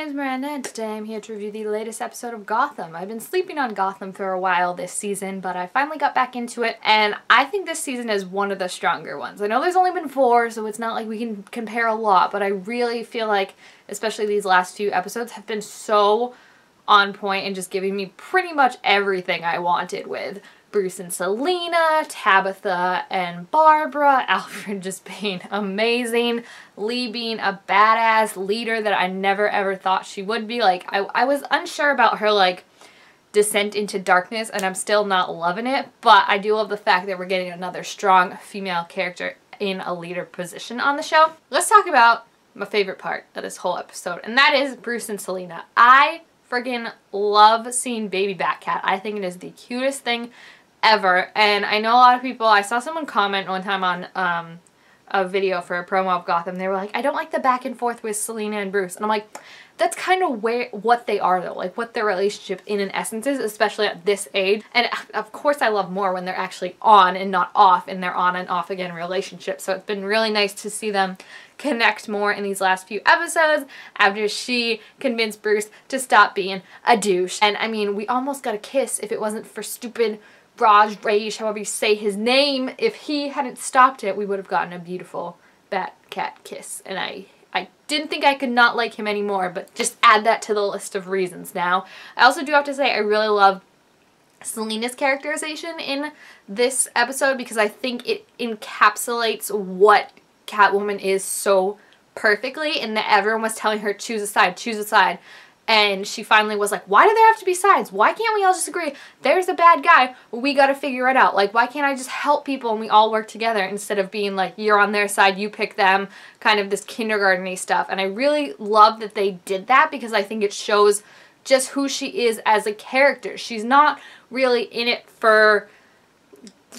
name's Miranda and today I'm here to review the latest episode of Gotham. I've been sleeping on Gotham for a while this season, but I finally got back into it and I think this season is one of the stronger ones. I know there's only been 4, so it's not like we can compare a lot, but I really feel like, especially these last few episodes, have been so on point and just giving me pretty much everything I wanted with Bruce and Selina, Tabitha and Barbara, Alfred just being amazing, Lee being a badass leader that I never ever thought she would be. Like, I was unsure about her, like, descent into darkness, and I'm still not loving it, but I do love the fact that we're getting another strong female character in a leader position on the show. Let's talk about my favorite part of this whole episode, and that is Bruce and Selina. I friggin' love seeing baby Batcat. I think it is the cutest thing ever, and I know a lot of people, I saw someone comment one time on a video for a promo of Gotham, they were like, I don't like the back and forth with Selina and Bruce, and I'm like, that's kind of what they are though, like what their relationship in an essence is, especially at this age. And of course I love more when they're actually on and not off in their on and off again relationship, so it's been really nice to see them connect more in these last few episodes after she convinced Bruce to stop being a douche. And I mean, we almost got a kiss if it wasn't for stupid Rage, however you say his name. If he hadn't stopped it, we would have gotten a beautiful Batcat kiss. And I didn't think I could not like him anymore, but just add that to the list of reasons now. I also do have to say I really love Selina's characterization in this episode because I think it encapsulates what Catwoman is so perfectly, and that everyone was telling her choose a side, choose a side. And she finally was like, why do there have to be sides? Why can't we all just agree? There's a bad guy. We gotta figure it out. Like, why can't I just help people and we all work together instead of being like, you're on their side, you pick them, kind of this kindergarten-y stuff. And I really love that they did that because I think it shows just who she is as a character. She's not really in it for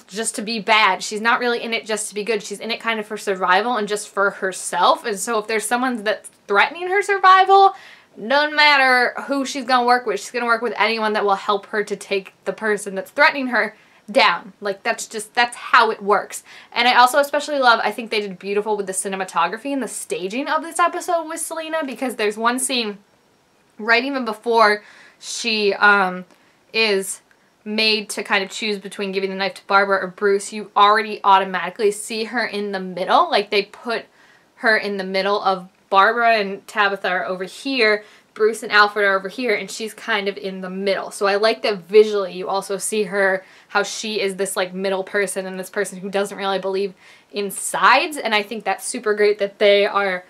just to be bad. She's not really in it just to be good. She's in it kind of for survival and just for herself. And so if there's someone that's threatening her survival, doesn't matter who she's gonna work with, she's gonna work with anyone that will help her to take the person that's threatening her down. Like, that's how it works. And I also especially love, I think they did beautiful with the cinematography and the staging of this episode with Selina, because there's one scene right even before she is made to kind of choose between giving the knife to Barbara or Bruce, you already automatically see her in the middle. Like, they put her in the middle of Barbara and Tabitha are over here, Bruce and Alfred are over here, and she's kind of in the middle. So I like that visually you also see her, how she is this like middle person and this person who doesn't really believe in sides, and I think that's super great that they are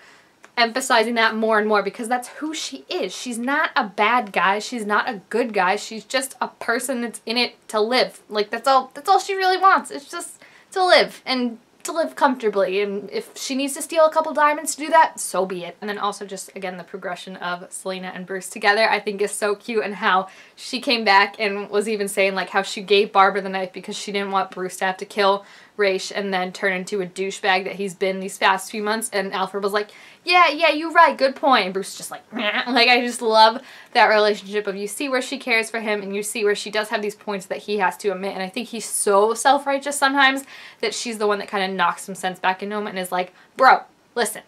emphasizing that more and more because that's who she is. She's not a bad guy, she's not a good guy, she's just a person that's in it to live. Like, that's all she really wants. It's just to live and to live comfortably, and if she needs to steal a couple diamonds to do that, so be it. And then also just, again, the progression of Selina and Bruce together I think is so cute, and how she came back and was even saying like how she gave Barbara the knife because she didn't want Bruce to have to kill Raish and then turn into a douchebag that he's been these past few months, and Alfred was like, yeah, you're right, good point, and Bruce just like, meh. Like, I just love that relationship of you see where she cares for him and you see where she does have these points that he has to admit, and I think he's so self-righteous sometimes that she's the one that kind of knocks some sense back into him and is like, bro, listen,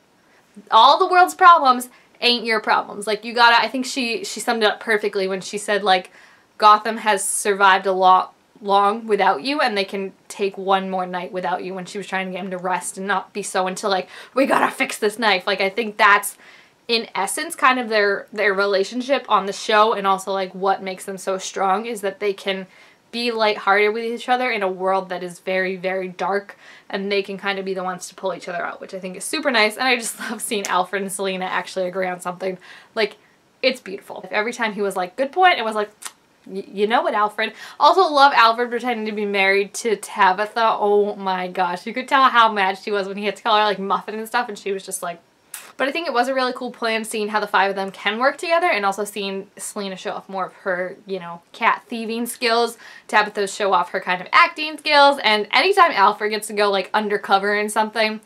all the world's problems ain't your problems. Like, you gotta, I think she summed it up perfectly when she said like, Gotham has survived a lot long without you, and they can take one more night without you, when she was trying to get him to rest and not be so into like, we gotta fix this knife. Like, I think that's in essence kind of their relationship on the show, and also like what makes them so strong is that they can be lighthearted with each other in a world that is very, very dark, and they can kind of be the ones to pull each other out, which I think is super nice. And I just love seeing Alfred and Selina actually agree on something. Like, it's beautiful. Every time he was like, good point, it was like, you know what, Alfred. Also love Alfred pretending to be married to Tabitha. Oh my gosh, you could tell how mad she was when he had to call her like muffin and stuff, and she was just like, but I think it was a really cool plan seeing how the 5 of them can work together, and also seeing Selina show off more of her, you know, cat thieving skills, Tabitha show off her kind of acting skills, and anytime Alfred gets to go like undercover in something,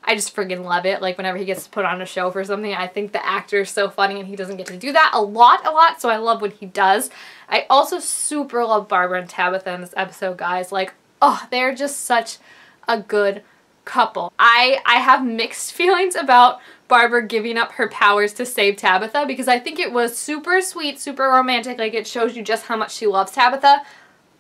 I just friggin' love it. Like, whenever he gets to put on a show for something, I think the actor is so funny, and he doesn't get to do that a lot, so I love when he does. I also super love Barbara and Tabitha in this episode, guys. Like, oh, they're just such a good couple. I have mixed feelings about Barbara giving up her powers to save Tabitha, because I think it was super sweet, super romantic. Like, it shows you just how much she loves Tabitha.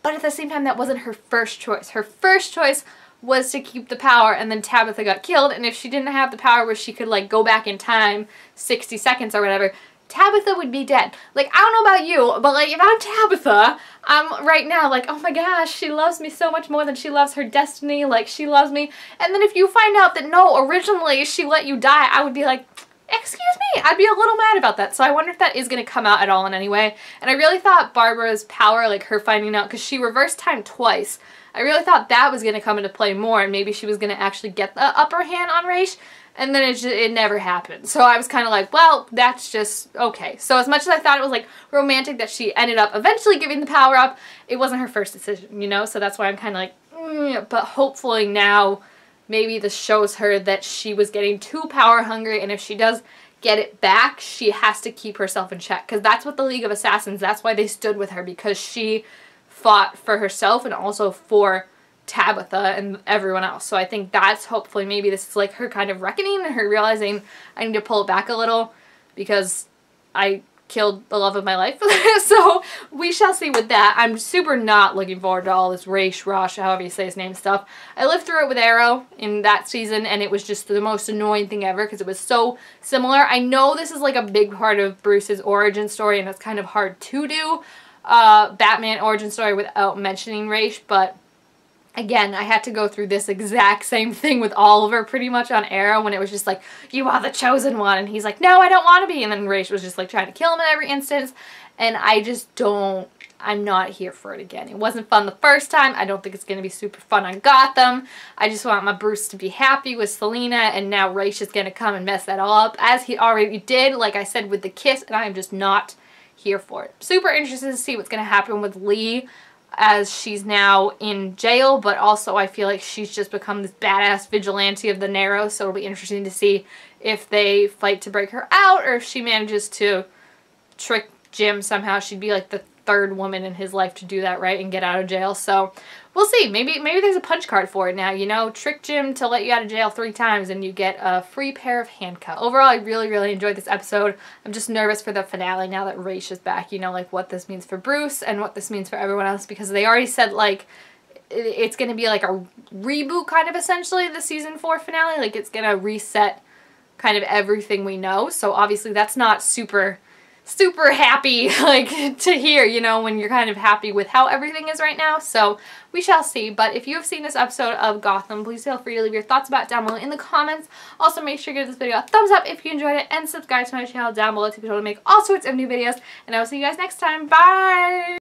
But at the same time, that wasn't her first choice. Her first choice was to keep the power, and then Tabitha got killed, and if she didn't have the power where she could, like, go back in time 60 seconds or whatever, Tabitha would be dead. Like, I don't know about you, but, like, if I'm Tabitha, I'm right now like, oh my gosh, she loves me so much more than she loves her destiny. Like, she loves me. And then if you find out that, no, originally she let you die, I would be like, excuse me. I'd be a little mad about that. So I wonder if that is going to come out at all in any way. And I really thought Barbara's power, like her finding out, because she reversed time twice, I really thought that was going to come into play more, and maybe she was going to actually get the upper hand on Raish. And then it never happened. So I was kind of like, well, that's just okay. So as much as I thought it was, like, romantic that she ended up eventually giving the power up, it wasn't her first decision, you know? So that's why I'm kind of like, But hopefully now maybe this shows her that she was getting too power hungry, and if she does get it back, she has to keep herself in check. Because that's what the League of Assassins, that's why they stood with her, because she fought for herself and also for Tabitha and everyone else. So I think that's hopefully maybe this is like her kind of reckoning and her realizing I need to pull it back a little because I killed the love of my life. So we shall see with that. I'm super not looking forward to all this Raish, Rosh, however you say his name stuff. I lived through it with Arrow in that season, and it was just the most annoying thing ever because it was so similar. I know this is like a big part of Bruce's origin story, and it's kind of hard to do Batman origin story without mentioning Raish, but again, I had to go through this exact same thing with Oliver pretty much on Arrow when it was just like, you are the chosen one, and he's like, no, I don't want to be, and then Raish was just like trying to kill him in every instance, and I just don't, I'm not here for it again. It wasn't fun the first time. I don't think it's going to be super fun on Gotham. I just want my Bruce to be happy with Selina, and now Raish is going to come and mess that all up, as he already did, like I said, with the kiss, and I am just not here for it. Super interested to see what's going to happen with Lee, as she's now in jail, but also I feel like she's just become this badass vigilante of the Narrows, so it'll be interesting to see if they fight to break her out or if she manages to trick Jim somehow. She'd be like the third woman in his life to do that, right, and get out of jail. So we'll see. Maybe there's a punch card for it now, you know, trick Jim to let you out of jail 3 times and you get a free pair of handcuffs. Overall, I really enjoyed this episode. I'm just nervous for the finale now that Raish is back, you know, like what this means for Bruce and what this means for everyone else, because they already said like it's going to be like a reboot kind of essentially, the season 4 finale. Like it's going to reset kind of everything we know. So obviously that's not super happy like to hear, you know, when you're kind of happy with how everything is right now. So we shall see. But if you have seen this episode of Gotham, please feel free to leave your thoughts about it down below in the comments. Also make sure to give this video a thumbs up if you enjoyed it, and subscribe to my channel down below to be able to make all sorts of new videos. And I will see you guys next time. Bye!